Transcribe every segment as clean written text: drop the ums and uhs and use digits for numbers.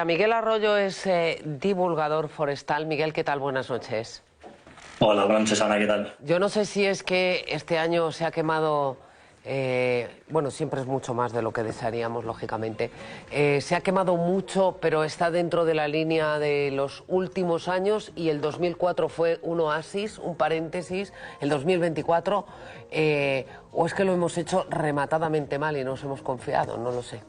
Miguel Arroyo es divulgador forestal. Miguel, ¿qué tal? Buenas noches. Hola, buenas noches, Ana, ¿qué tal? Yo no sé si es que este año se ha quemado, bueno, siempre es mucho más de lo que desearíamos, lógicamente. Se ha quemado mucho, pero está dentro de la línea de los últimos años y el 2004 fue un oasis, un paréntesis, el 2024, o es que lo hemos hecho rematadamente mal y nos hemos confiado, no lo sé.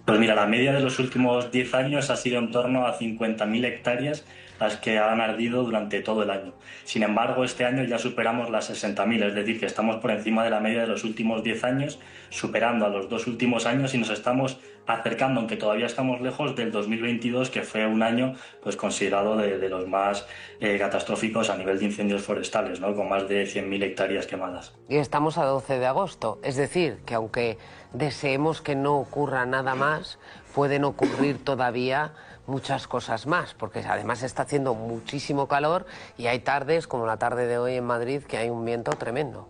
Pues mira, la media de los últimos 10 años ha sido en torno a 50.000 hectáreas las que han ardido durante todo el año. Sin embargo, este año ya superamos las 60.000, es decir, que estamos por encima de la media de los últimos 10 años, superando a los dos últimos años y nos estamos acercando, aunque todavía estamos lejos, del 2022, que fue un año pues considerado de los más catastróficos a nivel de incendios forestales, ¿no? Con más de 100.000 hectáreas quemadas. Y estamos a 12 de agosto, es decir, que aunque deseemos que no ocurra nada más, pueden ocurrir todavía muchas cosas más, porque además está haciendo muchísimo calor y hay tardes, como la tarde de hoy en Madrid, que hay un viento tremendo.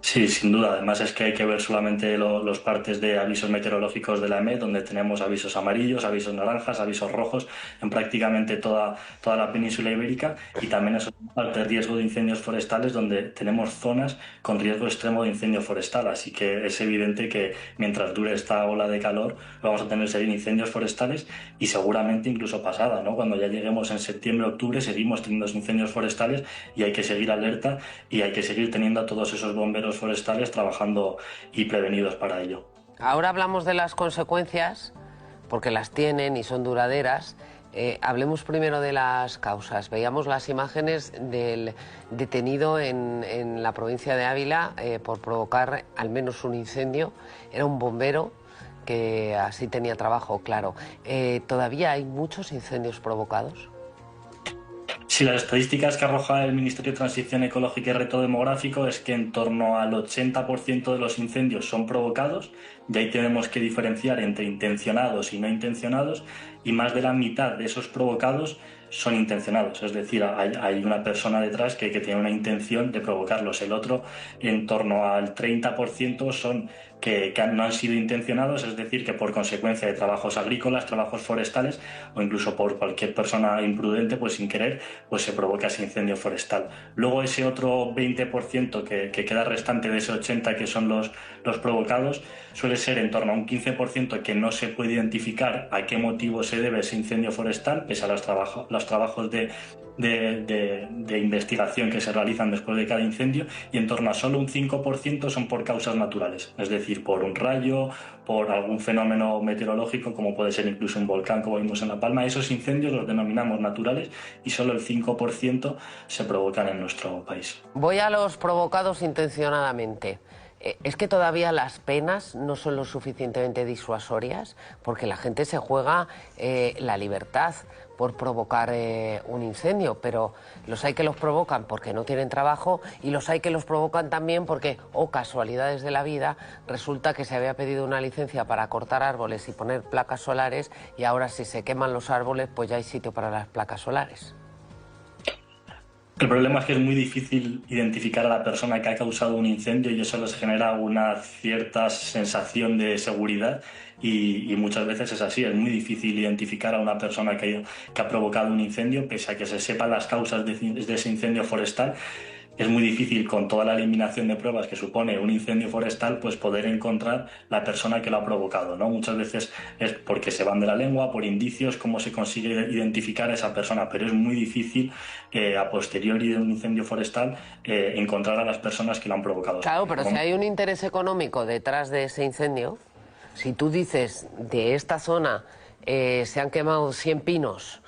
Sí, sin duda. Además es que hay que ver solamente los partes de avisos meteorológicos de la EMET, donde tenemos avisos amarillos, avisos naranjas, avisos rojos en prácticamente toda la península ibérica, y también esos partes de riesgo de incendios forestales donde tenemos zonas con riesgo extremo de incendio forestal. Así que es evidente que mientras dure esta ola de calor vamos a tener seguir incendios forestales y seguramente incluso pasada, ¿no? Cuando ya lleguemos en septiembre, octubre, seguimos teniendo incendios forestales y hay que seguir alerta y hay que seguir teniendo a todos esos bomberos forestales trabajando y prevenidos para ello. Ahora hablamos de las consecuencias, porque las tienen y son duraderas. Hablemos primero de las causas. Veíamos las imágenes del detenido en la provincia de Ávila por provocar al menos un incendio. Era un bombero que así tenía trabajo, claro. ¿Todavía hay muchos incendios provocados? Sí, las estadísticas que arroja el Ministerio de Transición Ecológica y Reto Demográfico es que en torno al 80% de los incendios son provocados, y ahí tenemos que diferenciar entre intencionados y no intencionados, y más de la mitad de esos provocados son intencionados, es decir, hay una persona detrás que tiene una intención de provocarlos. El otro, en torno al 30%, son que no han sido intencionados, es decir, que por consecuencia de trabajos agrícolas, trabajos forestales o incluso por cualquier persona imprudente, pues sin querer, pues se provoca ese incendio forestal. Luego ese otro 20% que queda restante de ese 80%, que son los provocados, suele ser en torno a un 15% que no se puede identificar a qué motivo se debe ese incendio forestal, pese a los trabajos de investigación que se realizan después de cada incendio, y en torno a solo un 5% son por causas naturales, es decir, por un rayo, por algún fenómeno meteorológico, como puede ser incluso un volcán, como vimos en La Palma. Esos incendios los denominamos naturales y solo el 5% se provocan en nuestro país. Voy a los provocados intencionadamente. Es que todavía las penas no son lo suficientemente disuasorias, porque la gente se juega la libertad por provocar un incendio, pero los hay que los provocan porque no tienen trabajo y los hay que los provocan también porque, casualidades de la vida, resulta que se había pedido una licencia para cortar árboles y poner placas solares, y ahora si se queman los árboles pues ya hay sitio para las placas solares. El problema es que es muy difícil identificar a la persona que ha causado un incendio, y eso les genera una cierta sensación de seguridad, y muchas veces es así. Es muy difícil identificar a una persona que ha provocado un incendio, pese a que se sepan las causas de ese incendio forestal. Es muy difícil, con toda la eliminación de pruebas que supone un incendio forestal, pues poder encontrar la persona que lo ha provocado, ¿no? Muchas veces es porque se van de la lengua, por indicios, cómo se consigue identificar a esa persona, pero es muy difícil a posteriori de un incendio forestal encontrar a las personas que lo han provocado. Claro, pero si hay un interés económico detrás de ese incendio, si tú dices de esta zona se han quemado 100 pinos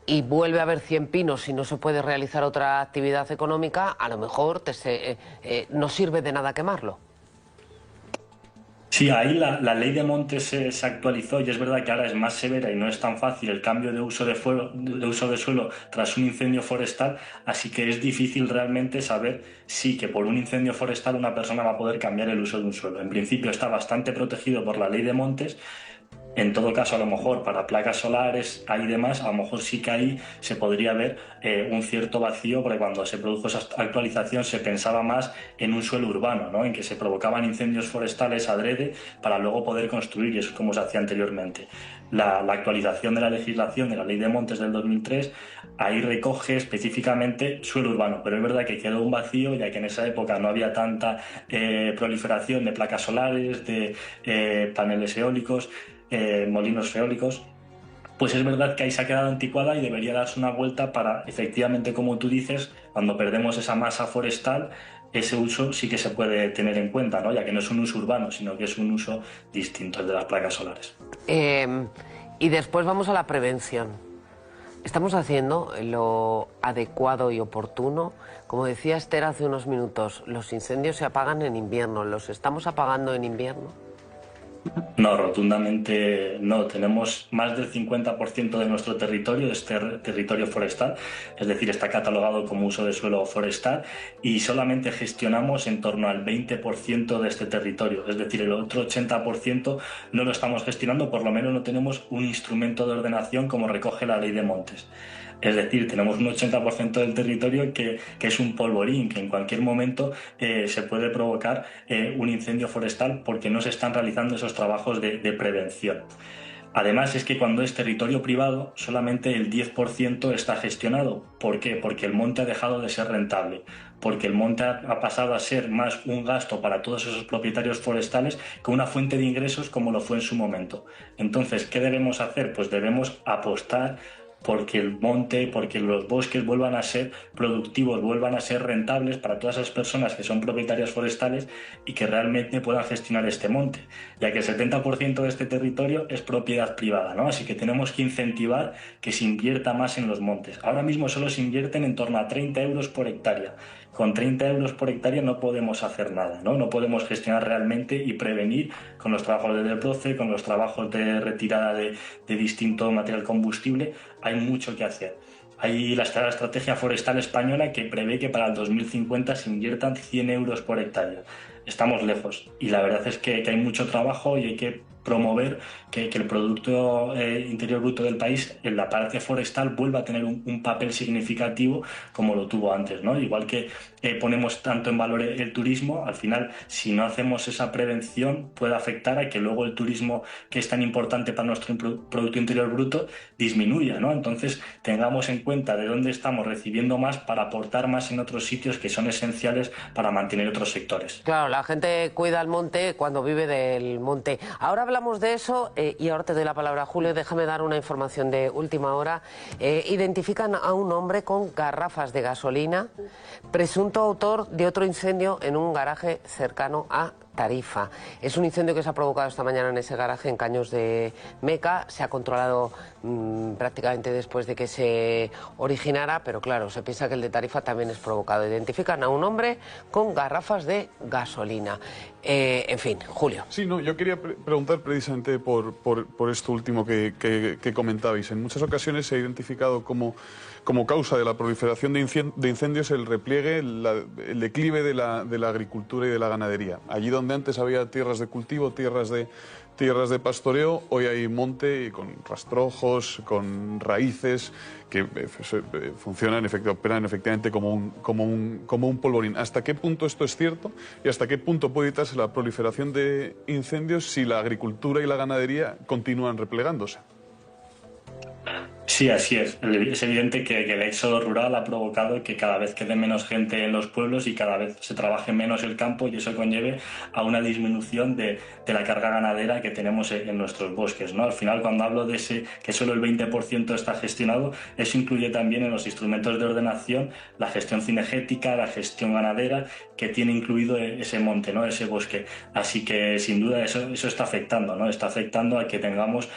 y vuelve a haber 100 pinos y no se puede realizar otra actividad económica, a lo mejor no sirve de nada quemarlo. Sí, ahí la ley de montes se actualizó, y es verdad que ahora es más severa y no es tan fácil el cambio de uso de suelo tras un incendio forestal, así que es difícil realmente saber si que por un incendio forestal una persona va a poder cambiar el uso de un suelo. En principio está bastante protegido por la ley de montes. En todo caso, a lo mejor para placas solares y demás, a lo mejor sí que ahí se podría ver un cierto vacío, porque cuando se produjo esa actualización se pensaba más en un suelo urbano, ¿no? En que se provocaban incendios forestales adrede para luego poder construir, y eso es como se hacía anteriormente. la actualización de la legislación de la Ley de Montes del 2003, ahí recoge específicamente suelo urbano, pero es verdad que quedó un vacío, ya que en esa época no había tanta proliferación de placas solares, de paneles eólicos, molinos eólicos. Pues es verdad que ahí se ha quedado anticuada y debería darse una vuelta para, efectivamente, como tú dices, cuando perdemos esa masa forestal, ese uso sí que se puede tener en cuenta, ¿no? Ya que no es un uso urbano, sino que es un uso distinto al de las placas solares. Y después vamos a la prevención. ¿Estamos haciendo lo adecuado y oportuno? Como decía Esther hace unos minutos, los incendios se apagan en invierno. ¿Los estamos apagando en invierno? No, rotundamente no. Tenemos más del 50% de nuestro territorio, de este territorio forestal, es decir, está catalogado como uso de suelo forestal, y solamente gestionamos en torno al 20% de este territorio. Es decir, el otro 80% no lo estamos gestionando, por lo menos no tenemos un instrumento de ordenación como recoge la Ley de Montes. Es decir, tenemos un 80% del territorio que es un polvorín, que en cualquier momento se puede provocar un incendio forestal porque no se están realizando esos trabajos de prevención. Además, es que cuando es territorio privado, solamente el 10% está gestionado. ¿Por qué? Porque el monte ha dejado de ser rentable, porque el monte ha pasado a ser más un gasto para todos esos propietarios forestales que una fuente de ingresos como lo fue en su momento. Entonces, ¿qué debemos hacer? Pues debemos apostar porque el monte, porque los bosques vuelvan a ser productivos, vuelvan a ser rentables para todas esas personas que son propietarias forestales y que realmente puedan gestionar este monte, ya que el 70% de este territorio es propiedad privada, ¿no? Así que tenemos que incentivar que se invierta más en los montes. Ahora mismo solo se invierten en torno a 30 euros por hectárea. Con 30 euros por hectárea no podemos hacer nada, ¿no? No podemos gestionar realmente y prevenir con los trabajos de desbroce, con los trabajos de retirada de distinto material combustible. Hay mucho que hacer. Hay la estrategia forestal española que prevé que para el 2050 se inviertan 100 euros por hectárea. Estamos lejos y la verdad es que hay mucho trabajo y hay que promover que el Producto Interior Bruto del país en la parte forestal vuelva a tener un papel significativo como lo tuvo antes, ¿no? Igual que ponemos tanto en valor el turismo, al final, si no hacemos esa prevención, puede afectar a que luego el turismo, que es tan importante para nuestro Producto Interior Bruto, disminuya, ¿no? Entonces, tengamos en cuenta de dónde estamos recibiendo más para aportar más en otros sitios que son esenciales para mantener otros sectores. Claro, la gente cuida el monte cuando vive del monte. Ahora hablamos de eso y ahora te doy la palabra, Julio. Déjame dar una información de última hora. Identifican a un hombre con garrafas de gasolina, presunto autor de otro incendio en un garaje cercano a Tarifa. Es un incendio que se ha provocado esta mañana en ese garaje en Caños de Meca. Se ha controlado prácticamente después de que se originara, pero claro, se piensa que el de Tarifa también es provocado. Identifican a un hombre con garrafas de gasolina. En fin, Julio. Sí, no, yo quería preguntar precisamente por esto último que comentabais. En muchas ocasiones se ha identificado como causa de la proliferación de incendios el repliegue, el declive de la agricultura y de la ganadería. Allí donde antes había tierras de cultivo, tierras de pastoreo, hoy hay monte con rastrojos, con raíces que funcionan, operan efectivamente como un polvorín. ¿Hasta qué punto esto es cierto y hasta qué punto puede evitarse la proliferación de incendios si la agricultura y la ganadería continúan replegándose? Sí, así es. Es evidente que el éxodo rural ha provocado que cada vez quede menos gente en los pueblos y cada vez se trabaje menos el campo, y eso conlleve a una disminución de la carga ganadera que tenemos en nuestros bosques, ¿no? Al final, cuando hablo de ese que solo el 20% está gestionado, eso incluye también en los instrumentos de ordenación la gestión cinegética, la gestión ganadera, que tiene incluido ese monte, ¿no? Ese bosque. Así que sin duda eso está afectando, ¿no? Está afectando a que tengamos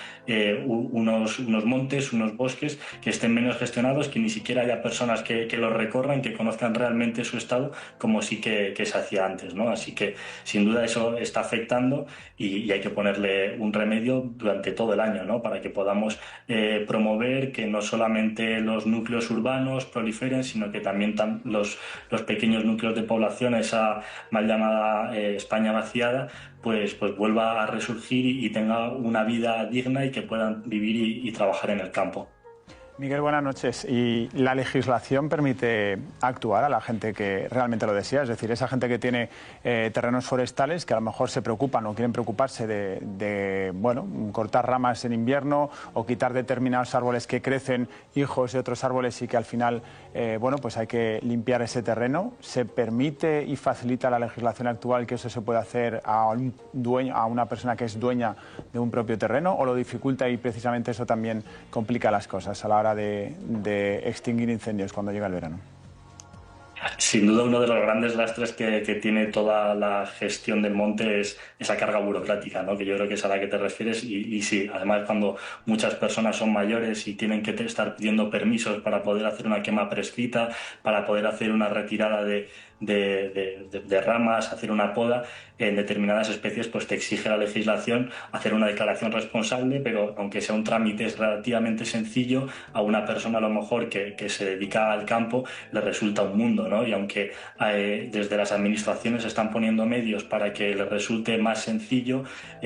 unos montes, unos bosques que estén menos gestionados, que ni siquiera haya personas que los recorran, que conozcan realmente su estado, como sí que se hacía antes, ¿no? Así que sin duda eso está afectando y hay que ponerle un remedio durante todo el año, ¿no? Para que podamos promover que no solamente los núcleos urbanos proliferen, sino que también los pequeños núcleos de población, esa mal llamada España vaciada, pues vuelva a resurgir y tenga una vida digna y que puedan vivir y trabajar en el campo. Miguel, buenas noches. Y la legislación permite actuar a la gente que realmente lo desea, es decir, esa gente que tiene terrenos forestales que a lo mejor se preocupan o quieren preocuparse de cortar ramas en invierno o quitar determinados árboles que crecen hijos de otros árboles y que al final pues hay que limpiar ese terreno. ¿Se permite y facilita la legislación actual que eso se puede hacer a un dueño, a una persona que es dueña de un propio terreno, o lo dificulta y precisamente eso también complica las cosas a la hora de extinguir incendios cuando llega el verano? Sin duda, uno de los grandes lastres que tiene toda la gestión del monte es esa carga burocrática, ¿no? Que yo creo que es a la que te refieres y sí, además cuando muchas personas son mayores y tienen que estar pidiendo permisos para poder hacer una quema prescrita, para poder hacer una retirada de ramas, hacer una poda, en determinadas especies pues te exige la legislación hacer una declaración responsable, pero aunque sea un trámite relativamente sencillo, a una persona a lo mejor que se dedica al campo le resulta un mundo, ¿no? Y aunque desde las administraciones están poniendo medios para que les resulte más sencillo,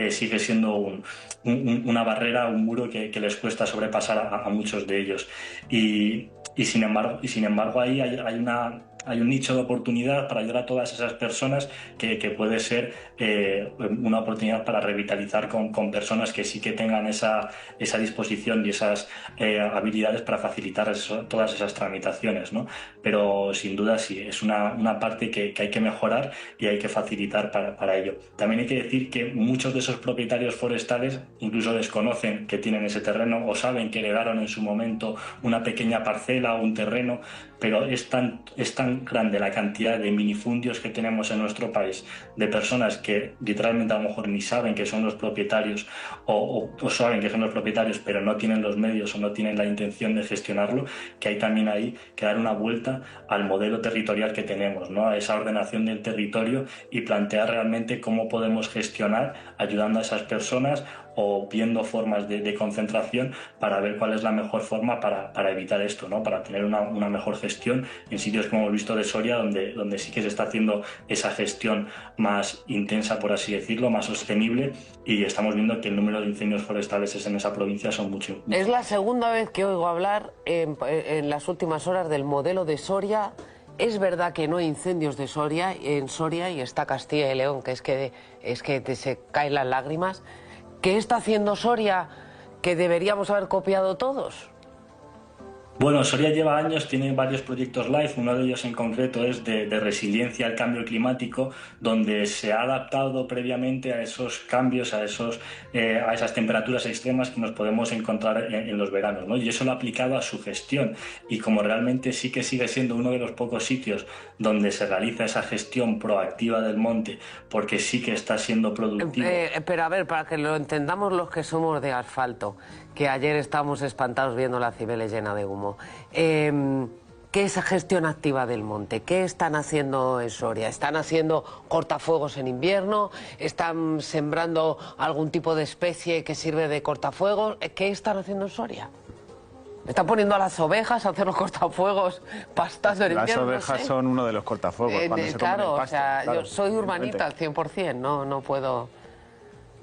sigue siendo una barrera, un muro que les cuesta sobrepasar a muchos de ellos. Y sin embargo ahí hay un nicho de oportunidad para ayudar a todas esas personas que puede ser una oportunidad para revitalizar con personas que sí que tengan esa disposición y esas habilidades para facilitar todas esas tramitaciones, ¿no? Pero sin duda sí, es una parte que hay que mejorar y hay que facilitar para ello. También hay que decir que muchos de esos propietarios forestales incluso desconocen que tienen ese terreno o saben que heredaron en su momento una pequeña parcela o un terreno, pero es tan grande la cantidad de minifundios que tenemos en nuestro país, de personas que literalmente a lo mejor ni saben que son los propietarios o saben que son los propietarios pero no tienen los medios o no tienen la intención de gestionarlo, que hay también ahí que dar una vuelta al modelo territorial que tenemos, ¿no? A esa ordenación del territorio y plantear realmente cómo podemos gestionar ayudando a esas personas o viendo formas de concentración para ver cuál es la mejor forma para evitar esto, ¿no? Para tener una mejor gestión en sitios como hemos visto de Soria, donde sí que se está haciendo esa gestión más intensa, por así decirlo, más sostenible, y estamos viendo que el número de incendios forestales en esa provincia son mucho. Es la segunda vez que oigo hablar en las últimas horas del modelo de Soria. Es verdad que no hay incendios en Soria y está Castilla y León, que es que te se caen las lágrimas. ¿Qué está haciendo Soria que deberíamos haber copiado todos? Bueno, Soria lleva años, tiene varios proyectos LIFE, uno de ellos en concreto es de resiliencia al cambio climático, donde se ha adaptado previamente a esos cambios, a esas temperaturas extremas que nos podemos encontrar en los veranos, ¿no? Y eso lo ha aplicado a su gestión, y como realmente sí que sigue siendo uno de los pocos sitios donde se realiza esa gestión proactiva del monte, porque sí que está siendo productivo. Pero a ver, para que lo entendamos los que somos de asfalto, que ayer estábamos espantados viendo la Cibeles llena de humo. ¿Qué es gestión activa del monte? ¿Qué están haciendo en Soria? ¿Están haciendo cortafuegos en invierno? ¿Están sembrando algún tipo de especie que sirve de cortafuegos? ¿Qué están haciendo en Soria? ¿Están poniendo a las ovejas a hacer los cortafuegos pastando en invierno? Las ovejas son uno de los cortafuegos. Claro, o sea, yo soy urbanita al 100%, no puedo...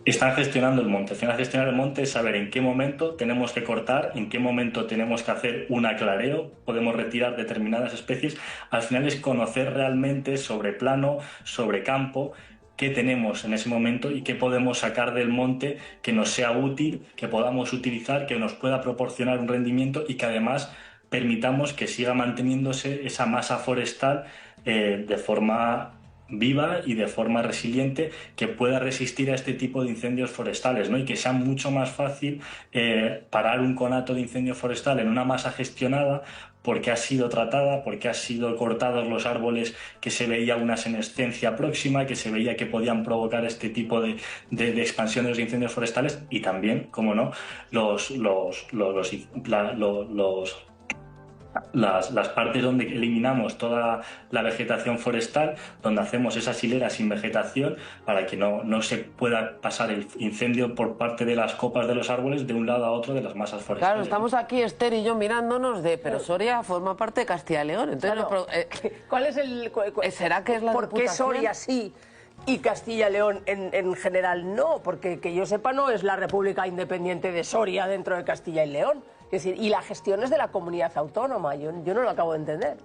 Están gestionando el monte. Gestionar el monte es saber en qué momento tenemos que cortar, en qué momento tenemos que hacer un aclareo, podemos retirar determinadas especies. Al final es conocer realmente sobre plano, sobre campo, qué tenemos en ese momento y qué podemos sacar del monte que nos sea útil, que podamos utilizar, que nos pueda proporcionar un rendimiento y que además permitamos que siga manteniéndose esa masa forestal de forma viva y de forma resiliente, que pueda resistir a este tipo de incendios forestales, ¿no? Y que sea mucho más fácil parar un conato de incendio forestal en una masa gestionada, porque ha sido tratada, porque han sido cortados los árboles que se veía una senescencia próxima, que se veía que podían provocar este tipo de expansiones de incendios forestales, y también, como no, las partes donde eliminamos toda la vegetación forestal, donde hacemos esas hileras sin vegetación para que no se pueda pasar el incendio por parte de las copas de los árboles de un lado a otro de las masas forestales. Claro, estamos aquí Esther y yo mirándonos pero Soria forma parte de Castilla y León. Entonces, claro. ¿Cuál es el...? ¿Será que es la ¿Por qué Soria sí y Castilla y León en general no? Porque que yo sepa no es la República Independiente de Soria dentro de Castilla y León. Es decir, y la gestión es de la comunidad autónoma, yo no lo acabo de entender.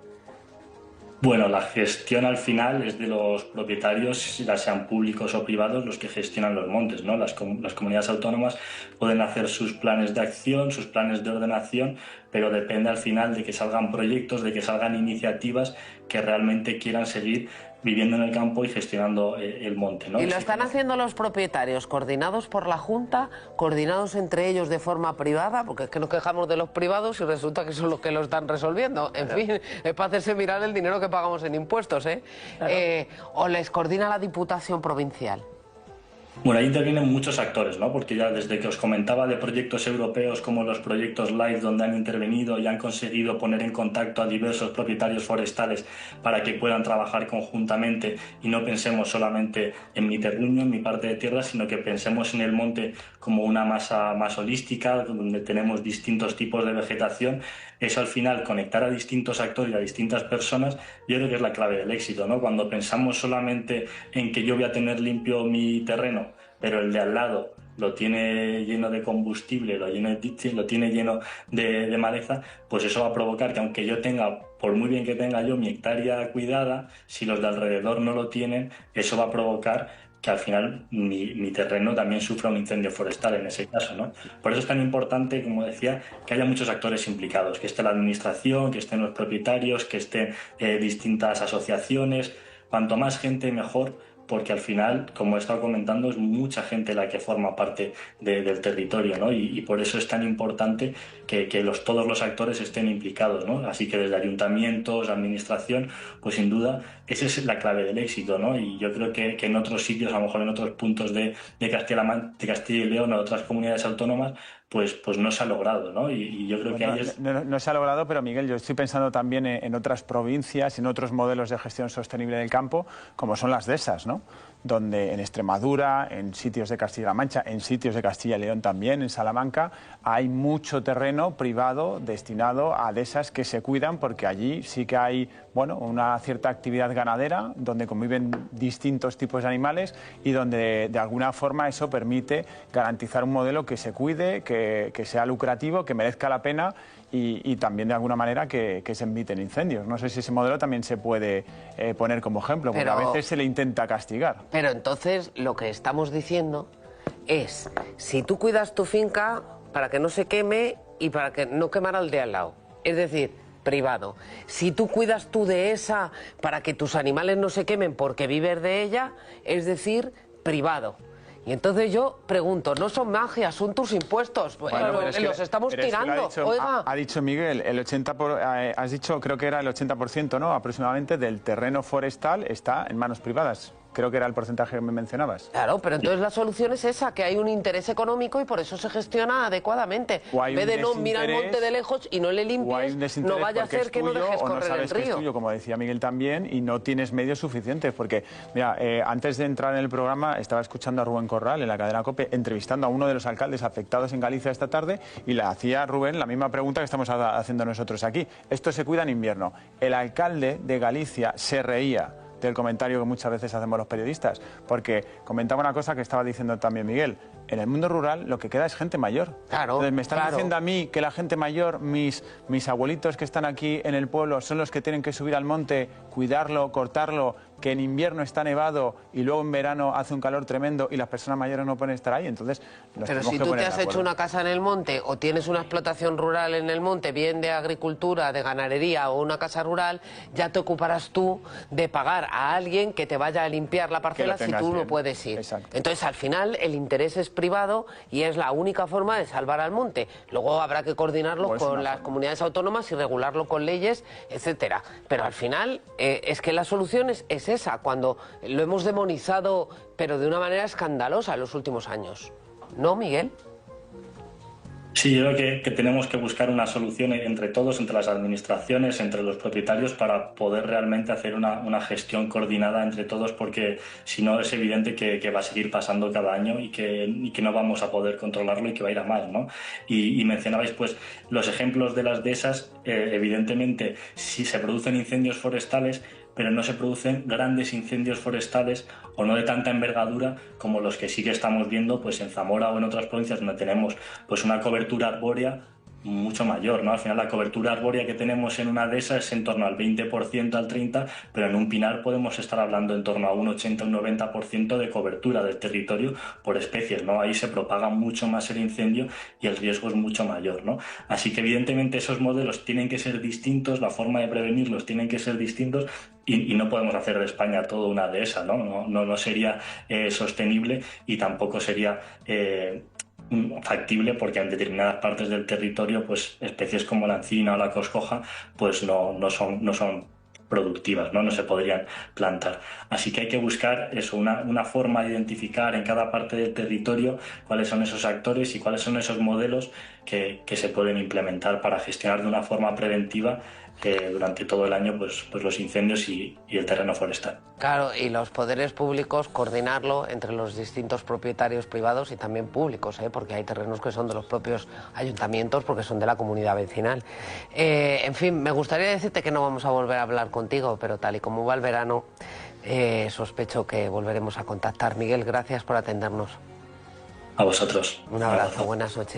Bueno, la gestión al final es de los propietarios, ya sean públicos o privados, los que gestionan los montes, ¿no? Las comunidades autónomas pueden hacer sus planes de acción, sus planes de ordenación, pero depende al final de que salgan proyectos, de que salgan iniciativas que realmente quieran seguir viviendo en el campo y gestionando el monte, ¿no? ¿Y lo están haciendo los propietarios, coordinados por la Junta, coordinados entre ellos de forma privada? Porque es que nos quejamos de los privados y resulta que son los que lo están resolviendo. En fin, es para hacerse mirar el dinero que pagamos en impuestos, ¿eh? Claro. ¿O les coordina la Diputación Provincial? Bueno, ahí intervienen muchos actores, ¿no? Porque ya desde que os comentaba de proyectos europeos como los proyectos LIFE, donde han intervenido y han conseguido poner en contacto a diversos propietarios forestales para que puedan trabajar conjuntamente y no pensemos solamente en mi terruño, en mi parte de tierra, sino que pensemos en el monte como una masa más holística, donde tenemos distintos tipos de vegetación. Eso al final, conectar a distintos actores y a distintas personas, yo creo que es la clave del éxito, ¿no? Cuando pensamos solamente en que yo voy a tener limpio mi terreno, pero el de al lado lo tiene lleno de combustible, lo tiene lleno de maleza, pues eso va a provocar que aunque yo tenga, por muy bien que tenga yo mi hectárea cuidada, si los de alrededor no lo tienen, eso va a provocar que al final mi terreno también sufra un incendio forestal en ese caso, ¿no? Por eso es tan importante, como decía, que haya muchos actores implicados, que esté la administración, que estén los propietarios, que estén distintas asociaciones. Cuanto más gente, mejor, porque al final, como he estado comentando, es mucha gente la que forma parte del territorio, ¿no? Y por eso es tan importante que todos los actores estén implicados, ¿no? Así que desde ayuntamientos, administración, pues sin duda esa es la clave del éxito, ¿no? Y yo creo que en otros sitios, a lo mejor en otros puntos de Castilla y León o otras comunidades autónomas, pues no se ha logrado, ¿no? Y yo creo que ahí es... No se ha logrado, pero Miguel, yo estoy pensando también en otras provincias, en otros modelos de gestión sostenible del campo, como son las dehesas, ¿no? Donde en Extremadura, en sitios de Castilla-La Mancha, en sitios de Castilla y León también, en Salamanca, hay mucho terreno privado destinado a dehesas que se cuidan, porque allí sí que hay, bueno, una cierta actividad ganadera, donde conviven distintos tipos de animales y donde de alguna forma eso permite garantizar un modelo que se cuide, que sea lucrativo, que merezca la pena y también de alguna manera que se eviten incendios. No sé si ese modelo también se puede poner como ejemplo, porque a veces se le intenta castigar. Pero entonces lo que estamos diciendo es, si tú cuidas tu finca para que no se queme y para que no quemar al de al lado, es decir, privado. Si tú cuidas tu dehesa para que tus animales no se quemen porque vives de ella, es decir, privado. Y entonces yo pregunto, no son magia, son tus impuestos. Bueno, los estamos tirando. Oiga. Ha dicho Miguel, has dicho, creo que era el 80%, ¿no? Aproximadamente del terreno forestal está en manos privadas. Creo que era el porcentaje que me mencionabas. Claro, pero entonces la solución es esa, que hay un interés económico y por eso se gestiona adecuadamente. En vez de no mirar el monte de lejos y no le limpies, no vaya a ser que no dejes correr el río. Tuyo, como decía Miguel también, y no tienes medios suficientes. Porque, mira, antes de entrar en el programa estaba escuchando a Rubén Corral en la cadena COPE, entrevistando a uno de los alcaldes afectados en Galicia esta tarde, y le hacía a Rubén la misma pregunta que estamos haciendo nosotros aquí. Esto se cuida en invierno. El alcalde de Galicia se reía del comentario que muchas veces hacemos los periodistas, porque comentaba una cosa que estaba diciendo también Miguel. En el mundo rural lo que queda es gente mayor. Claro. Entonces, me están diciendo a mí que la gente mayor, mis abuelitos que están aquí en el pueblo, son los que tienen que subir al monte, cuidarlo, cortarlo, que en invierno está nevado y luego en verano hace un calor tremendo y las personas mayores no pueden estar ahí. Entonces, pero si tú te has hecho una casa en el monte o tienes una explotación rural en el monte, bien de agricultura, de ganadería o una casa rural, ya te ocuparás tú de pagar a alguien que te vaya a limpiar la parcela si tú no puedes ir. Exacto. Entonces, al final, el interés es privado y es la única forma de salvar al monte. Luego habrá que coordinarlo con las comunidades autónomas y regularlo con leyes, etcétera. Pero al final, es que la solución es esa, cuando lo hemos demonizado, pero de una manera escandalosa en los últimos años. ¿No, Miguel? Sí, yo creo que tenemos que buscar una solución entre todos, entre las administraciones, entre los propietarios, para poder realmente hacer una gestión coordinada entre todos, porque si no es evidente que va a seguir pasando cada año y que no vamos a poder controlarlo y que va a ir a más, ¿no? Y mencionabais pues los ejemplos de las dehesas. Evidentemente, si se producen incendios forestales, pero no se producen grandes incendios forestales o no de tanta envergadura como los que sí que estamos viendo pues en Zamora o en otras provincias donde tenemos pues una cobertura arbórea mucho mayor, ¿no? Al final la cobertura arbórea que tenemos en una dehesa es en torno al 20%, al 30%, pero en un pinar podemos estar hablando en torno a un 80, un 90% de cobertura del territorio por especies, ¿no? Ahí se propaga mucho más el incendio y el riesgo es mucho mayor, ¿no? Así que evidentemente esos modelos tienen que ser distintos, la forma de prevenirlos tienen que ser distintos y no podemos hacer de España toda una dehesa, ¿no? No sería sostenible y tampoco sería factible, porque en determinadas partes del territorio pues especies como la encina o la coscoja pues no son productivas, no se podrían plantar. Así que hay que buscar eso, una forma de identificar en cada parte del territorio cuáles son esos actores y cuáles son esos modelos que se pueden implementar para gestionar de una forma preventiva durante todo el año pues los incendios y el terreno forestal. Claro, y los poderes públicos coordinarlo entre los distintos propietarios privados y también públicos, porque hay terrenos que son de los propios ayuntamientos porque son de la comunidad vecinal. En fin, me gustaría decirte que no vamos a volver a hablar contigo, pero tal y como va el verano, sospecho que volveremos a contactar. Miguel, gracias por atendernos. A vosotros. Un abrazo, buenas noches.